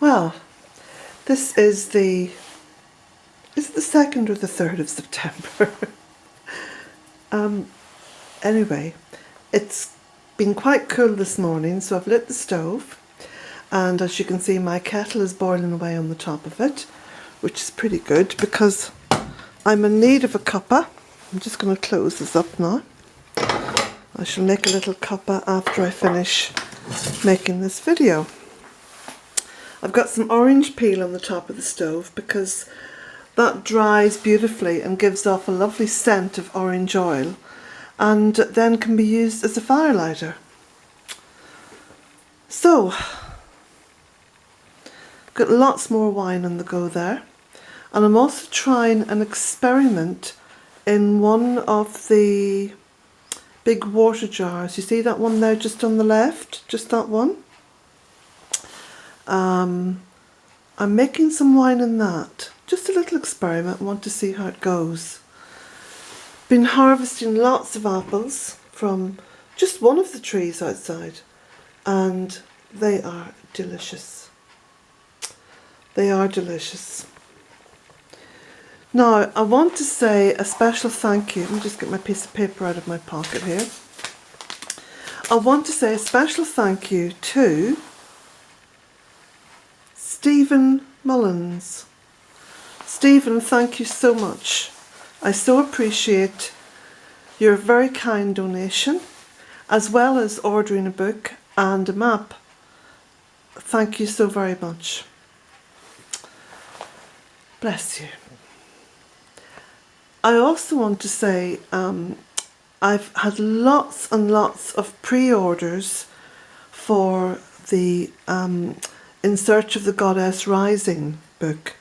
Well, this is the 2nd or the 3rd of September. Anyway, it's been quite cool this morning, so I've lit the stove, and as you can see my kettle is boiling away on the top of it, which is pretty good because I'm in need of a cuppa. I'm just going to close this up now. I shall make a little cuppa after I finish making this video. I've got some orange peel on the top of the stove because that dries beautifully and gives off a lovely scent of orange oil, and then can be used as a fire lighter. So, got lots more wine on the go there, and I'm also trying an experiment in one of the big water jars. You see that one there just on the left, just that one? I'm making some wine in that. Just a little experiment, I want to see how it goes. Been harvesting lots of apples from just one of the trees outside, and they are delicious. They are delicious. Now, I want to say a special thank you. Let me just get my piece of paper out of my pocket here. I want to say a special thank you to Stephen Mullins. Stephen, thank you so much. I so appreciate your very kind donation, as well as ordering a book and a map. Thank you so very much. Bless you. I also want to say I've had lots and lots of pre-orders for the In Search of the Goddess Rising book.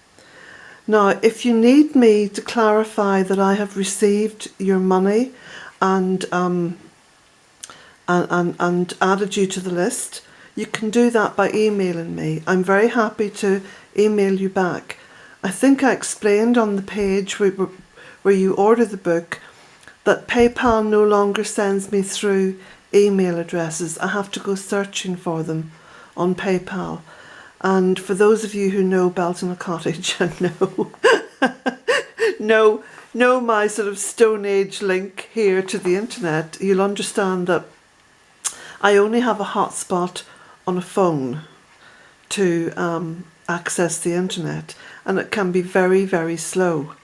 Now, if you need me to clarify that I have received your money and added you to the list, you can do that by emailing me. I'm very happy to email you back. I think I explained on the page where you order the book that PayPal no longer sends me through email addresses. I have to go searching for them on PayPal. And for those of you who know Bealtaine Cottage and know my sort of Stone Age link here to the internet, you'll understand that I only have a hotspot on a phone to access the internet, and it can be very, very slow.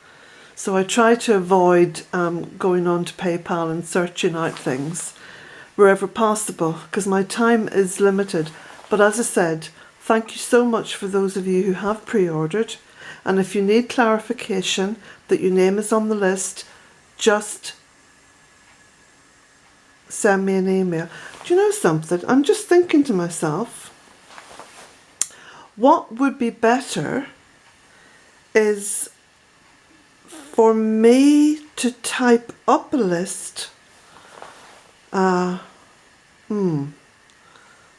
So I try to avoid going on to PayPal and searching out things wherever possible because my time is limited. But as I said, thank you so much for those of you who have pre-ordered, and if you need clarification that your name is on the list, just send me an email. Do you know something? I'm just thinking to myself, what would be better is for me to type up a list.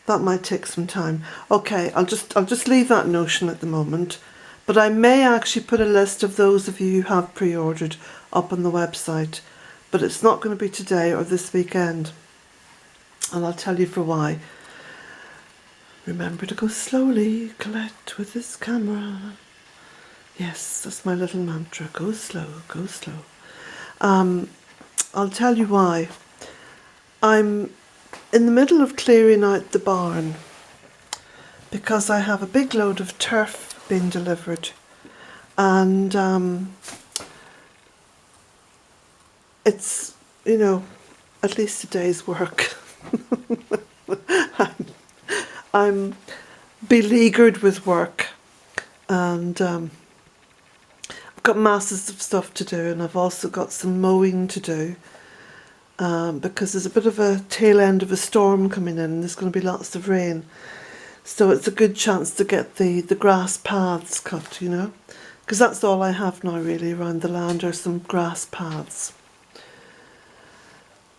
That might take some time. Okay, I'll just leave that notion at the moment. But I may actually put a list of those of you who have pre-ordered up on the website. But it's not going to be today or this weekend. And I'll tell you for why. Remember to go slowly, Colette, with this camera. Yes, that's my little mantra. Go slow, go slow. I'll tell you why. I'm in the middle of clearing out the barn because I have a big load of turf being delivered, and it's, you know, at least a day's work. I'm beleaguered with work, and I've got masses of stuff to do, and I've also got some mowing to do. Because there's a bit of a tail end of a storm coming in, and there's going to be lots of rain. So it's a good chance to get the grass paths cut, you know. Because that's all I have now really around the land are some grass paths.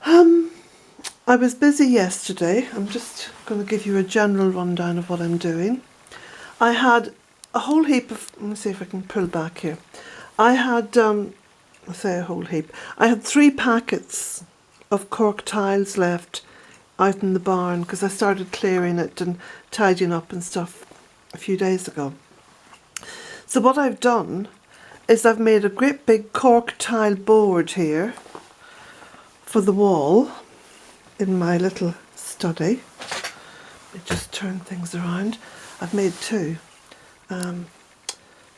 I was busy yesterday. I'm just going to give you a general rundown of what I'm doing. I had a whole heap of, let me see if I can pull back here. I had, I say a whole heap. I had 3 packets of cork tiles left out in the barn because I started clearing it and tidying up and stuff a few days ago. So what I've done is I've made a great big cork tile board here for the wall in my little study. Let me just turn things around. I've made two.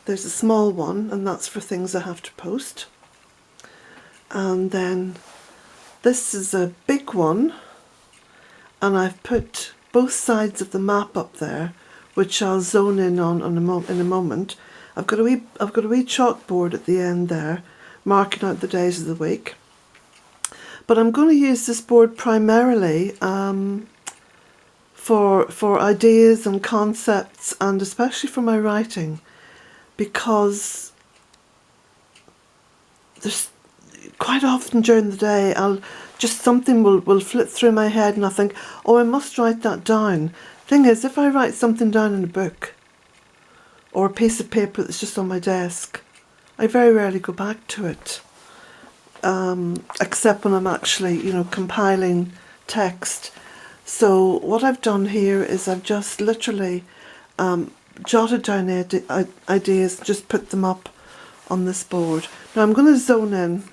There's a small one, and that's for things I have to post. And then this is a big one, and I've put both sides of the map up there, which I'll zone in on in a moment. I've got a wee chalkboard at the end there, marking out the days of the week. But I'm going to use this board primarily for ideas and concepts, and especially for my writing, because there's quite often during the day something will flit through my head and I think, oh, I must write that down. Thing is, if I write something down in a book or a piece of paper that's just on my desk, I very rarely go back to it, except when I'm actually, compiling text. So what I've done here is I've just literally jotted down ideas, just put them up on this board. Now I'm going to zone in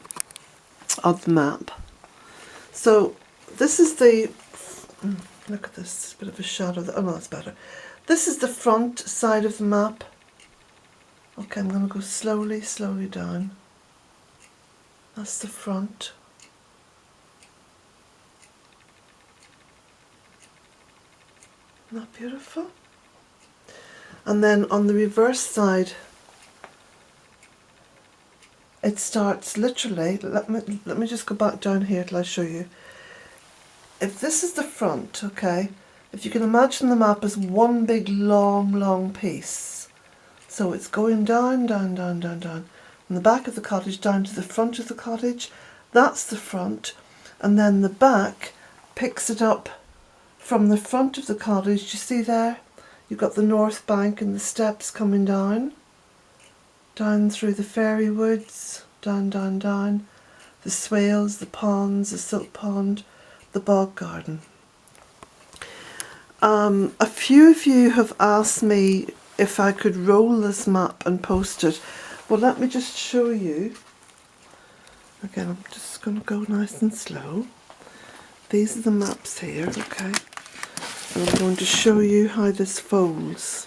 on the map. So this is look at this, bit of a shadow. Oh no, that's better. This is the front side of the map. Okay, I'm going to go slowly down. That's the front. Isn't that beautiful? And then on the reverse side, it starts literally, let me just go back down here till I show you. If this is the front, okay, if you can imagine the map as one big long piece. So it's going down, from the back of the cottage down to the front of the cottage. That's the front. And then the back picks it up from the front of the cottage. You see there? You've got the north bank and the steps coming down through the fairy woods, down, the swales, the ponds, the silt pond, the bog garden. A few of you have asked me if I could roll this map and post it. Well, let me just show you. Again, I'm just going to go nice and slow. These are the maps here, okay? And I'm going to show you how this folds,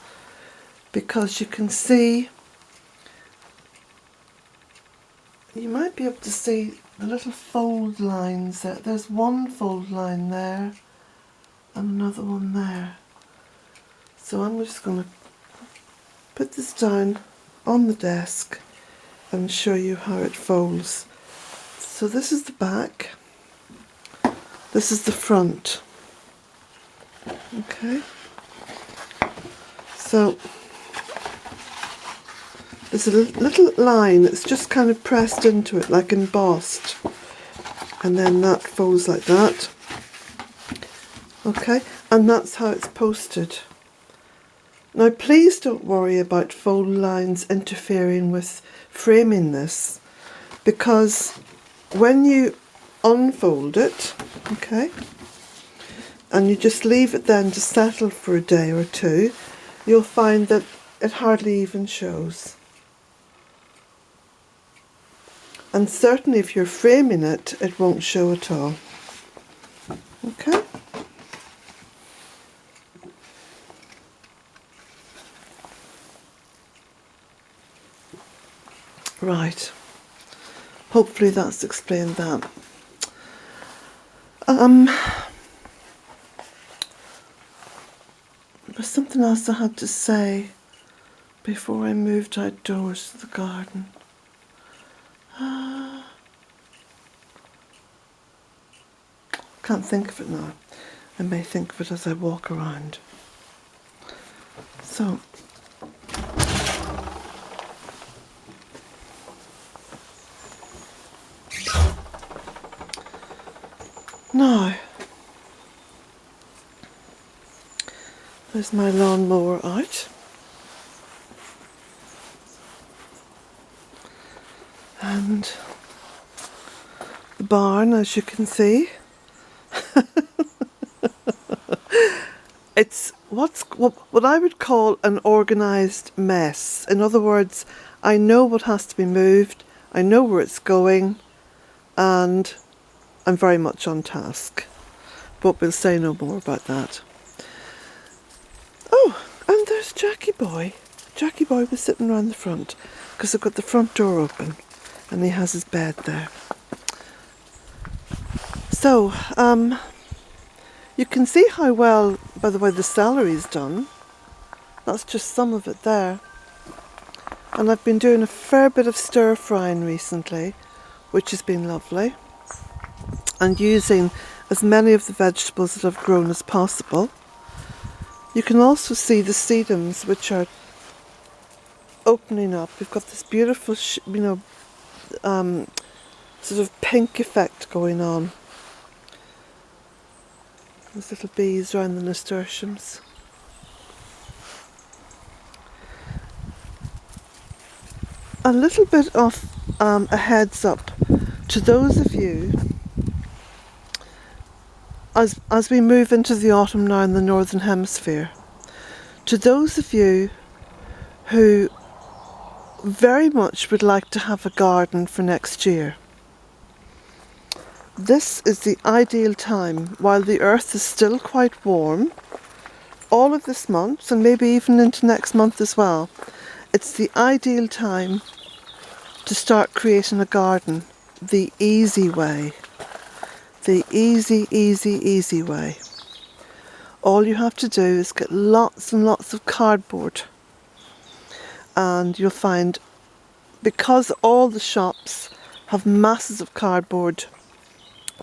because you can see, you might be able to see the little fold lines there. There's one fold line there and another one there. So I'm just going to put this down on the desk and show you how it folds. So this is the back, this is the front. Okay, so there's a little line that's just kind of pressed into it, like embossed, and then that folds like that. Okay, and that's how it's posted. Now please don't worry about fold lines interfering with framing this, because when you unfold it, okay, and you just leave it then to settle for a day or two, you'll find that it hardly even shows. And certainly if you're framing it, it won't show at all. Okay? Right. Hopefully that's explained that. There's something else I had to say before I moved outdoors to the garden. Can't think of it now. I may think of it as I walk around. So, now, there's my lawnmower out. And the barn, as you can see. it's what I would call an organised mess. In other words, I know what has to be moved, I know where it's going, and I'm very much on task. But we'll say no more about that. Oh, and there's Jackie Boy. Jackie Boy was sitting around the front because I've got the front door open and he has his bed there. So, you can see how well, by the way, the celery's done. That's just some of it there. And I've been doing a fair bit of stir frying recently, which has been lovely. And using as many of the vegetables that I've grown as possible. You can also see the sedums, which are opening up. We've got this beautiful, sort of pink effect going on. There's little bees around the nasturtiums. A little bit of a heads up to those of you as we move into the autumn now in the Northern Hemisphere, to those of you who very much would like to have a garden for next year. This is the ideal time while the earth is still quite warm, all of this month and maybe even into next month as well. It's the ideal time to start creating a garden the easy way. The easy way. All you have to do is get lots and lots of cardboard, and you'll find, because all the shops have masses of cardboard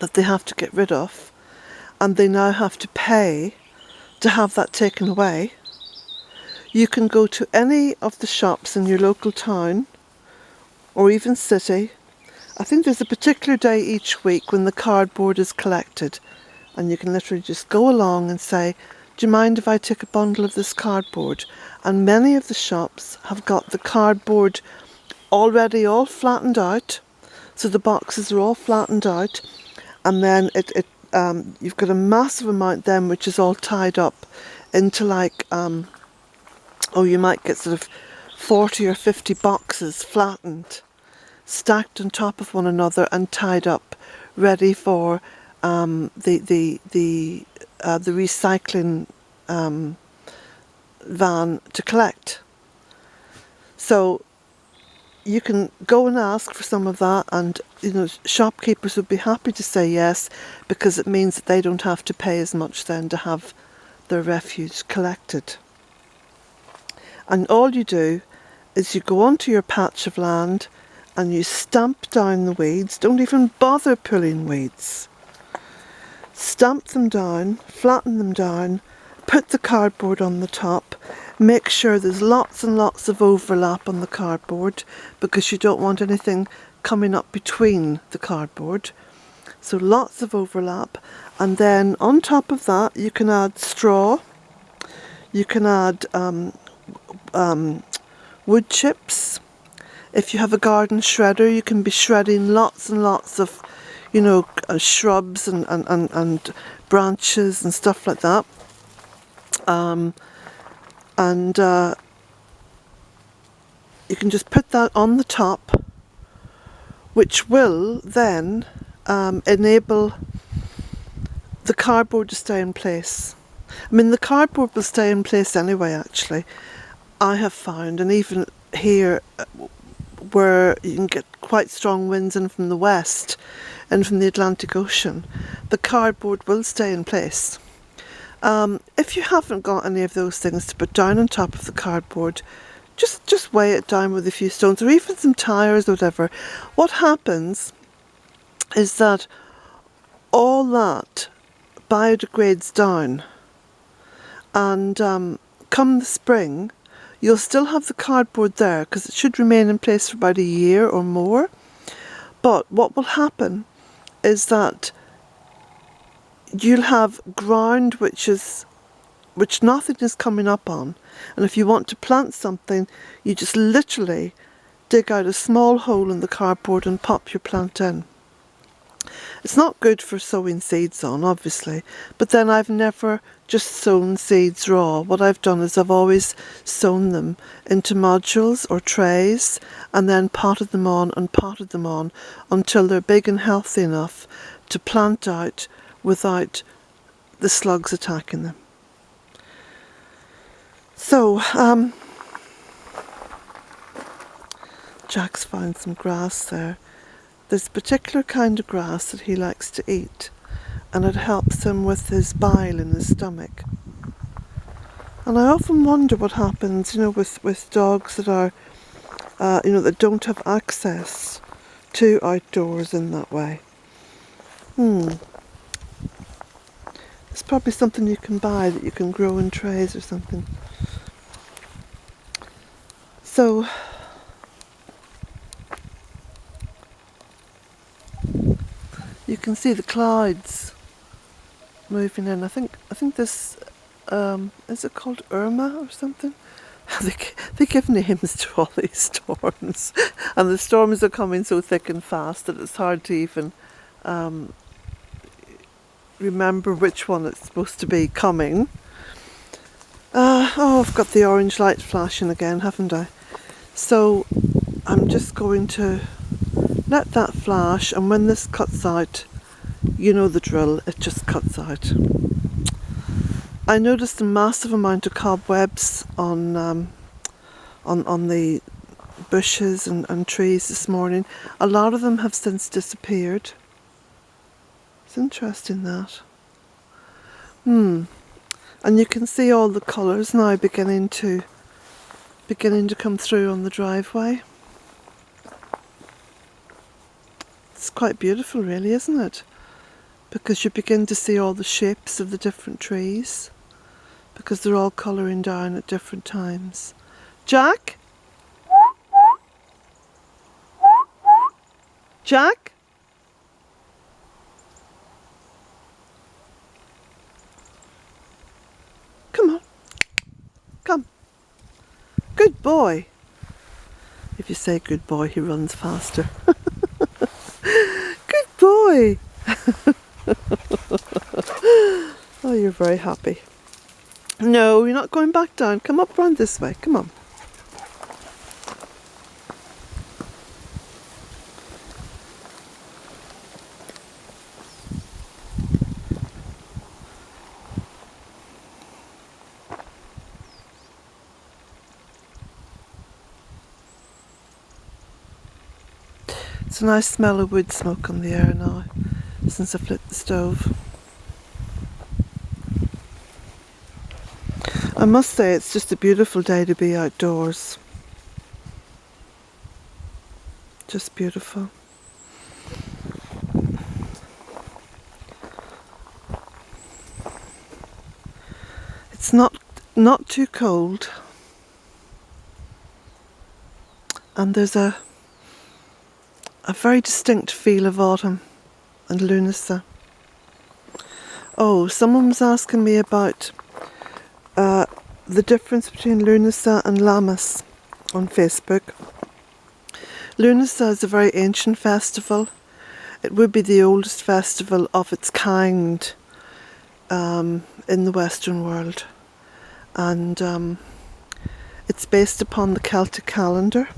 that they have to get rid of, and they now have to pay to have that taken away, you can go to any of the shops in your local town or even city. I think there's a particular day each week when the cardboard is collected, and you can literally just go along and say, do you mind if I take a bundle of this cardboard? And many of the shops have got the cardboard already all flattened out, so the boxes are all flattened out, and then you've got a massive amount then which is all tied up into like, you might get sort of 40 or 50 boxes flattened, stacked on top of one another and tied up, ready for the recycling van to collect. So you can go and ask for some of that, and shopkeepers would be happy to say yes, because it means that they don't have to pay as much then to have their refuse collected. And all you do is you go onto your patch of land and you stamp down the weeds. Don't even bother pulling weeds. Stamp them down, flatten them down, put the cardboard on the top. Make sure there's lots and lots of overlap on the cardboard, because you don't want anything coming up between the cardboard. So lots of overlap. And then on top of that you can add straw. You can add wood chips. If you have a garden shredder, you can be shredding lots and lots of, shrubs and branches and stuff like that. You can just put that on the top, which will then enable the cardboard to stay in place. I mean, the cardboard will stay in place anyway, actually, I have found, and even here where you can get quite strong winds in from the west and from the Atlantic Ocean, the cardboard will stay in place. If you haven't got any of those things to put down on top of the cardboard, just weigh it down with a few stones or even some tyres or whatever. What happens is that all that biodegrades down, and come the spring you'll still have the cardboard there, because it should remain in place for about a year or more. But what will happen is that you'll have ground which nothing is coming up on, and if you want to plant something, you just literally dig out a small hole in the cardboard and pop your plant in. It's not good for sowing seeds on, obviously, but then I've never just sown seeds raw. What I've done is I've always sown them into modules or trays and then potted them on and potted them on until they're big and healthy enough to plant out without the slugs attacking them. So, Jack's found some grass there. There's a particular kind of grass that he likes to eat, and it helps him with his bile in his stomach. And I often wonder what happens, with dogs that are, that don't have access to outdoors in that way. It's probably something you can buy that you can grow in trays or something. So, you can see the clouds moving in. I think this, is it called Irma or something? They give names to all these storms, and the storms are coming so thick and fast that it's hard to even remember which one it's supposed to be coming. I've got the orange light flashing again, haven't I? So I'm just going to let that flash, and when this cuts out, you know the drill, it just cuts out. I noticed a massive amount of cobwebs on the bushes and trees this morning. A lot of them have since disappeared. It's interesting that. And you can see all the colours now beginning to come through on the driveway. It's quite beautiful really, isn't it? Because you begin to see all the shapes of the different trees, because they're all colouring down at different times. Jack? Jack? Come on. Come. Good boy. If you say good boy, he runs faster. Good boy. Oh, you're very happy. No, you're not going back down. Come up round this way. Come on. It's a nice smell of wood smoke on the air now, since I've lit the stove. I must say it's just a beautiful day to be outdoors. Just beautiful. It's not too cold, and there's a very distinct feel of autumn and Lunasa. Oh, someone was asking me about the difference between Lunasa and Lammas on Facebook. Lunasa is a very ancient festival. It would be the oldest festival of its kind in the Western world, and it's based upon the Celtic calendar,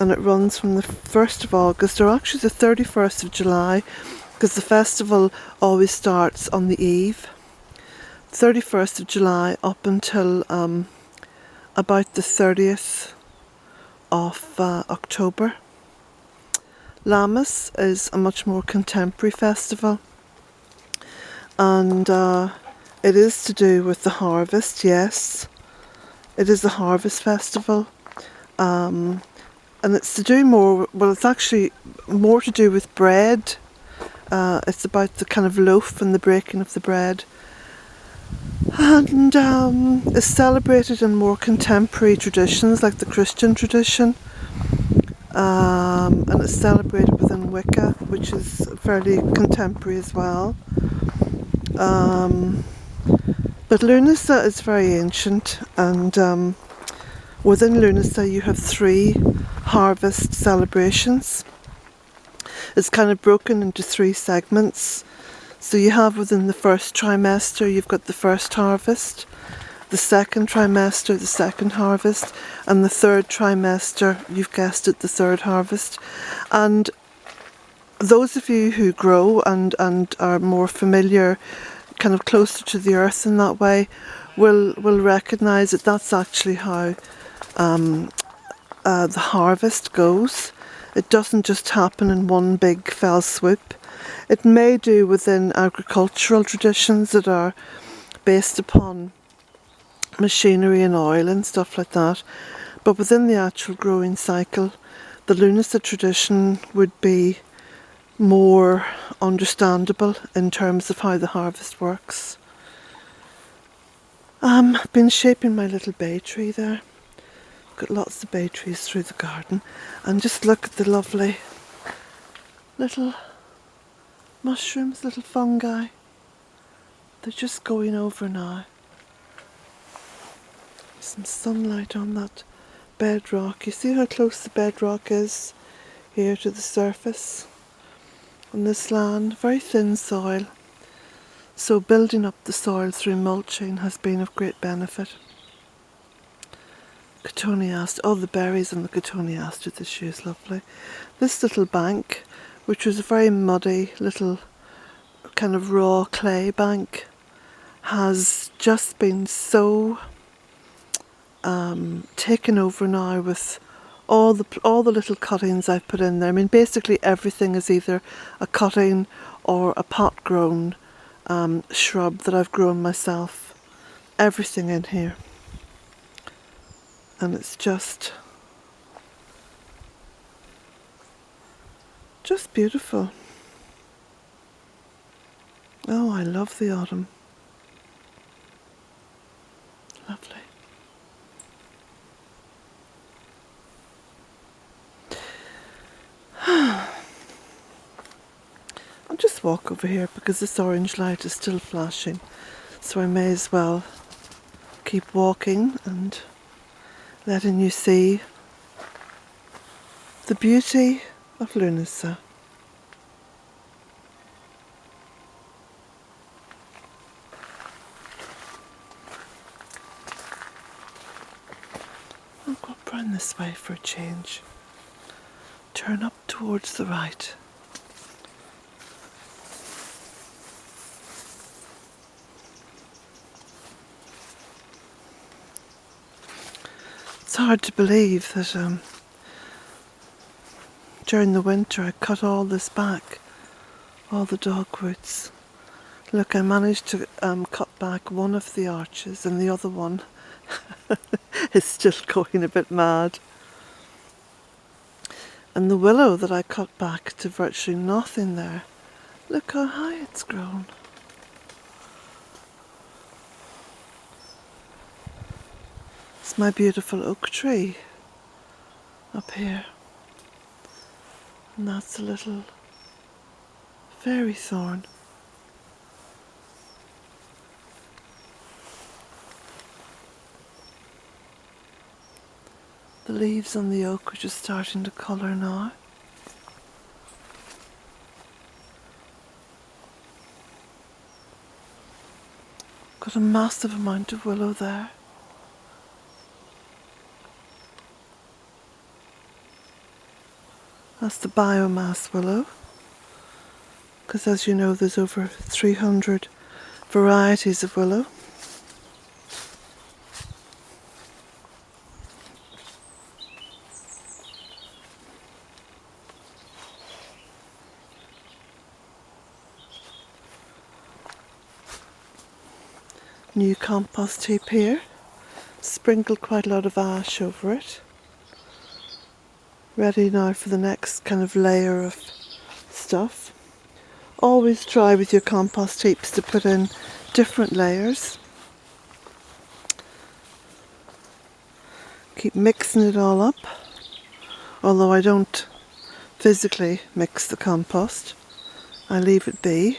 and it runs from the 1st of August, or actually the 31st of July, because the festival always starts on the eve. 31st of July up until about the 30th of October. Lammas is a much more contemporary festival, and it is to do with the harvest. Yes, it is a harvest festival, and it's to do more, well, it's actually more to do with bread. It's about the kind of loaf and the breaking of the bread, and is celebrated in more contemporary traditions like the Christian tradition, and it's celebrated within Wicca, which is fairly contemporary as well. But Lunasa is very ancient, and within Lunasa you have 3 harvest celebrations. It's kind of broken into 3 segments. So you have within the first trimester, you've got the first harvest, the second trimester, the second harvest, and the third trimester, you've guessed it, the third harvest. And those of you who grow and are more familiar, kind of closer to the earth in that way, will recognise that that's actually how the harvest goes. It doesn't just happen in one big fell swoop. It may do within agricultural traditions that are based upon machinery and oil and stuff like that, but within the actual growing cycle, the Lunasa tradition would be more understandable in terms of how the harvest works. I've been shaping my little bay tree there. Got lots of bay trees through the garden, and just look at the lovely little mushrooms, little fungi. They're just going over now. Some sunlight on that bedrock. You see how close the bedrock is here to the surface on this land? Very thin soil. So building up the soil through mulching has been of great benefit. Cotoneaster, oh, the berries on the cotoneaster this year is lovely. This little bank, which was a very muddy little kind of raw clay bank, has just been so taken over now with all the little cuttings I've put in there. I mean, basically everything is either a cutting or a pot grown shrub that I've grown myself. Everything in here. And it's just beautiful. Oh, I love the autumn. Lovely. I'll just walk over here because this orange light is still flashing, so I may as well keep walking and letting you see the beauty of Lunasa. I'll go up round this way for a change. Turn up towards the right. It's hard to believe that during the winter I cut all this back, all the dogwoods. Look, I managed to cut back one of the arches, and the other one is still going a bit mad. And the willow that I cut back to virtually nothing there, look how high it's grown. It's my beautiful oak tree up here, and that's a little fairy thorn. The leaves on the oak are just starting to colour now. Got a massive amount of willow there. That's the biomass willow, because as you know there's over 300 varieties of willow. New compost heap here, sprinkled quite a lot of ash over it. Ready now for the next kind of layer of stuff. Always try with your compost heaps to put in different layers. Keep mixing it all up, although I don't physically mix the compost. I leave it be.